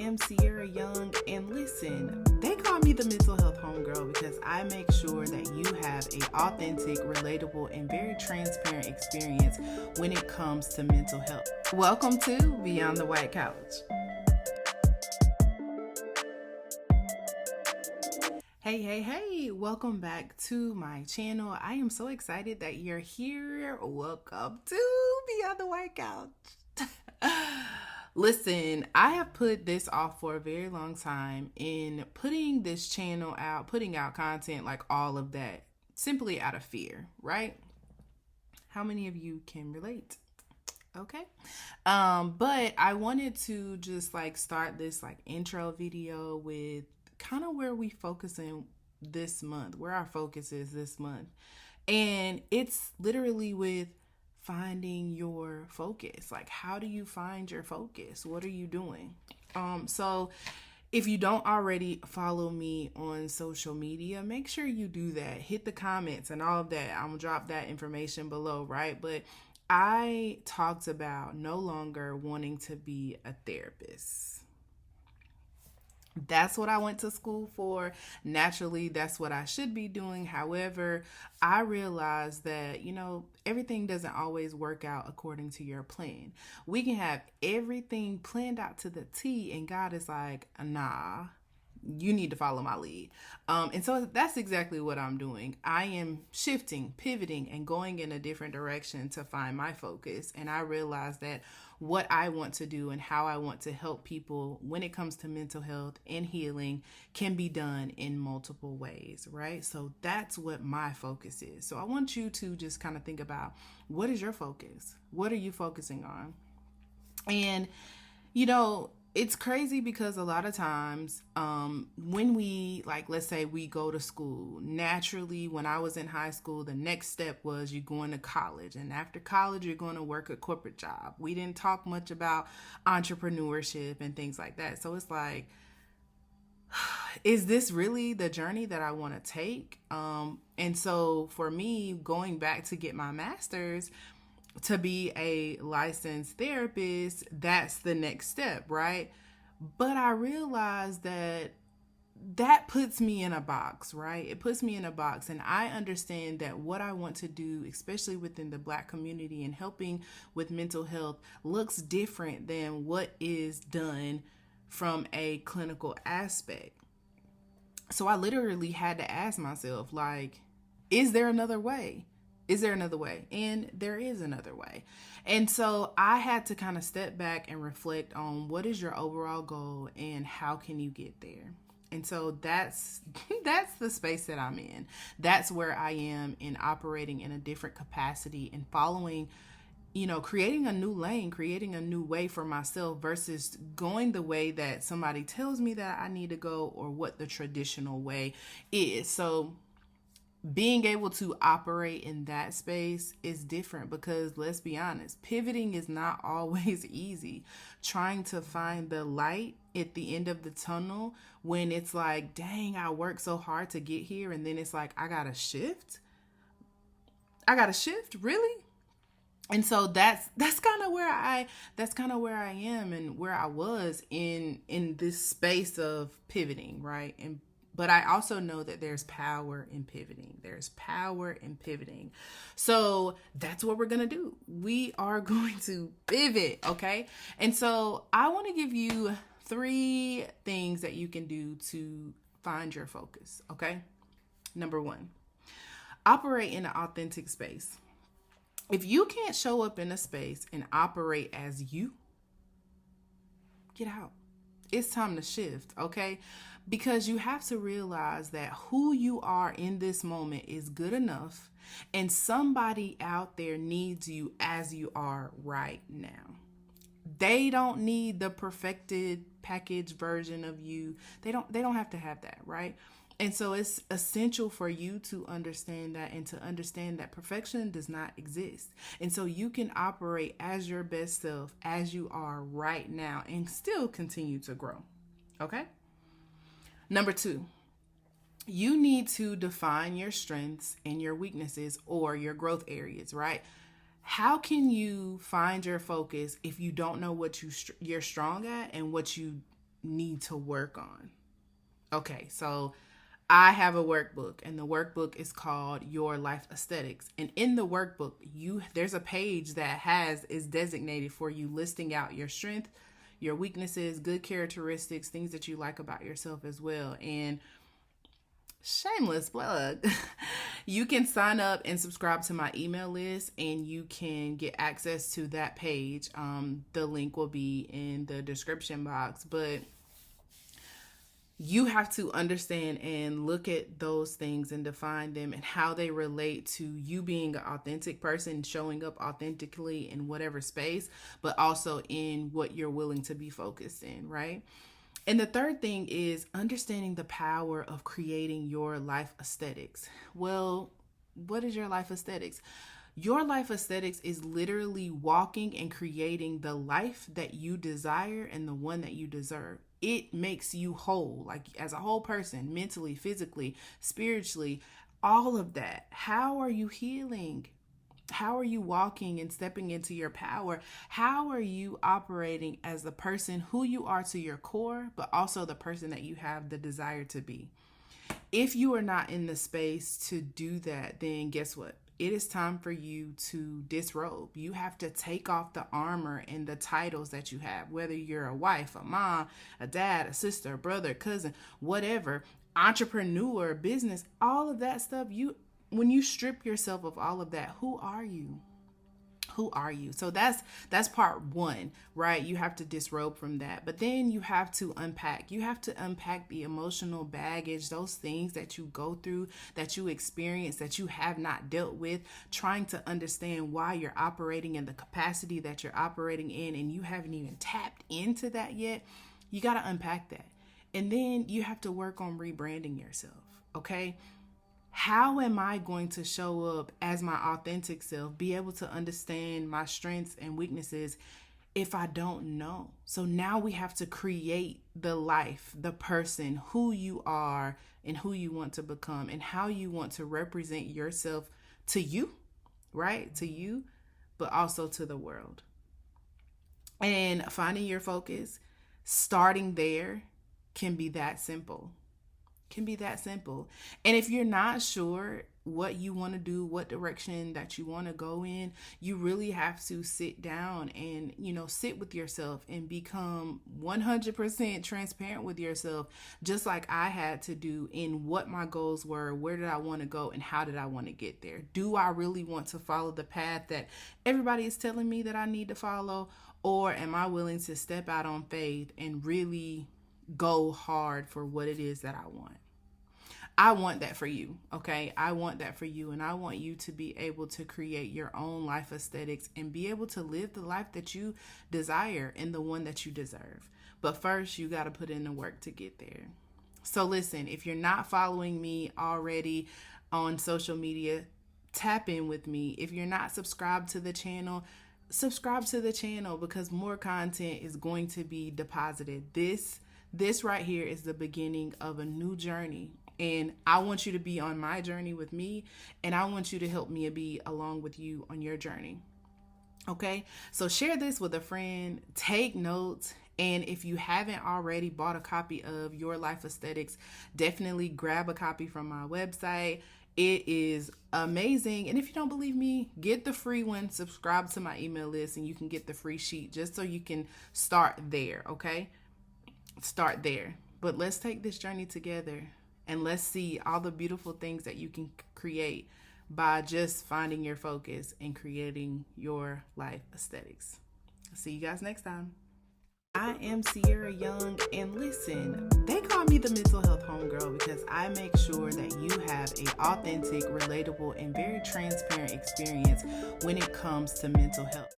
am Ciera Young, and listen, they call me the mental health homegirl because I make sure that you have an authentic, relatable, and very transparent experience when it comes to mental health. Welcome to Beyond the White Couch. Hey, welcome back to my channel. I am so excited that you're here. Welcome to Beyond the White Couch. Listen, I have put this off for a very long time in putting this channel out, putting out content, like all of that, simply out of fear, right? How many of you can relate? Okay. But I wanted to just start this intro video with kind of where we focusing this month, where our focus is this month. And it's literally with finding your focus. Like, how do you find your focus? What are you doing? So if you don't already follow me on social media, make sure you do that. Hit the comments and all of that. I'm gonna drop that information below, right? But I talked about no longer wanting to be a therapist. That's what I went to school for. Naturally, that's what I should be doing. However, I realized that, everything doesn't always work out according to your plan. We can have everything planned out to the T, and God is like, nah, you need to follow my lead. And so that's exactly what I'm doing. I am shifting, pivoting, and going in a different direction to find my focus. And I realized that what I want to do and how I want to help people when it comes to mental health and healing can be done in multiple ways, right? So that's what my focus is. So I want you to just kind of think about, what is your focus? What are you focusing on? And, it's crazy because a lot of times when we, let's say we go to school, naturally, when I was in high school, the next step was you going to college. And after college, you're going to work a corporate job. We didn't talk much about entrepreneurship and things like that. So it's like, is this really the journey that I want to take? And so for me, going back to get my master's, to be a licensed therapist, that's the next step, right? But I realized that puts me in a box, right? It puts me in a box, and I understand that what I want to do, especially within the Black community and helping with mental health, looks different than what is done from a clinical aspect. So I literally had to ask myself, is there another way? Is there another way? And there is another way. And so I had to kind of step back and reflect on what is your overall goal and how can you get there? And so that's the space that I'm in. That's where I am in operating in a different capacity and following, creating a new lane, creating a new way for myself versus going the way that somebody tells me that I need to go or what the traditional way is. So being able to operate in that space is different because, let's be honest, pivoting is not always easy. Trying to find the light at the end of the tunnel when it's like, dang, I worked so hard to get here, and then it's like, I gotta shift, really? And so that's kind of where I am and where I was in this space of pivoting, right? But I also know that there's power in pivoting. So that's what we're going to do. We are going to pivot, okay? And so I want to give you 3 things that you can do to find your focus, okay? Number 1, operate in an authentic space. If you can't show up in a space and operate as you, get out. It's time to shift, okay? Because you have to realize that who you are in this moment is good enough, and somebody out there needs you as you are right now. They don't need the perfected packaged version of you. They don't have to have that, right? And so it's essential for you to understand that and to understand that perfection does not exist. And so you can operate as your best self as you are right now and still continue to grow. Okay? Number 2, you need to define your strengths and your weaknesses or your growth areas, right? How can you find your focus if you don't know what you're strong at and what you need to work on. Okay, so I have a workbook, and the workbook is called Your Life Aesthetics. And in the workbook, there's a page that is designated for you, listing out your strength, your weaknesses, good characteristics, things that you like about yourself as well. And shameless plug, you can sign up and subscribe to my email list, and you can get access to that page. The link will be in the description box, but you have to understand and look at those things and define them and how they relate to you being an authentic person, showing up authentically in whatever space, but also in what you're willing to be focused in, right? And the third thing is understanding the power of creating your life aesthetics. Well, what is your life aesthetics? Your life aesthetics is literally walking and creating the life that you desire and the one that you deserve. It makes you whole, like as a whole person, mentally, physically, spiritually, all of that. How are you healing? How are you walking and stepping into your power? How are you operating as the person who you are to your core, but also the person that you have the desire to be? If you are not in the space to do that, then guess what? It is time for you to disrobe. You have to take off the armor and the titles that you have, whether you're a wife, a mom, a dad, a sister, a brother, cousin, whatever, entrepreneur, business, all of that stuff. When you strip yourself of all of that, who are you? Who are you? So that's part one, right? You have to disrobe from that. But then you have to unpack. You have to unpack the emotional baggage, those things that you go through, that you experience, that you have not dealt with, trying to understand why you're operating in the capacity that you're operating in, and you haven't even tapped into that yet. You got to unpack that. And then you have to work on rebranding yourself, okay? How am I going to show up as my authentic self, be able to understand my strengths and weaknesses if I don't know? So now we have to create the life, the person, who you are and who you want to become and how you want to represent yourself to you, right? To you, but also to the world. And finding your focus, starting there can be that simple. And if you're not sure what you want to do, what direction that you want to go in, you really have to sit down and, sit with yourself and become 100% transparent with yourself, just like I had to do in what my goals were, where did I want to go, and how did I want to get there? Do I really want to follow the path that everybody is telling me that I need to follow, or am I willing to step out on faith and really go hard for what it is that I want? I want that for you, okay? I want that for you, and I want you to be able to create your own life aesthetics and be able to live the life that you desire and the one that you deserve. But first, you got to put in the work to get there. So listen, if you're not following me already on social media, tap in with me. If you're not subscribed to the channel, subscribe to the channel, because more content is going to be deposited. This right here is the beginning of a new journey. And I want you to be on my journey with me, and I want you to help me be along with you on your journey. Okay? So share this with a friend, take notes, and if you haven't already bought a copy of Your Life Aesthetics, definitely grab a copy from my website. It is amazing. And if you don't believe me, get the free one, subscribe to my email list, and you can get the free sheet just so you can start there, okay? Start there. But let's take this journey together. And let's see all the beautiful things that you can create by just finding your focus and creating your life aesthetics. See you guys next time. I am Ciera Young, and listen, they call me the mental health homegirl because I make sure that you have an authentic, relatable, and very transparent experience when it comes to mental health.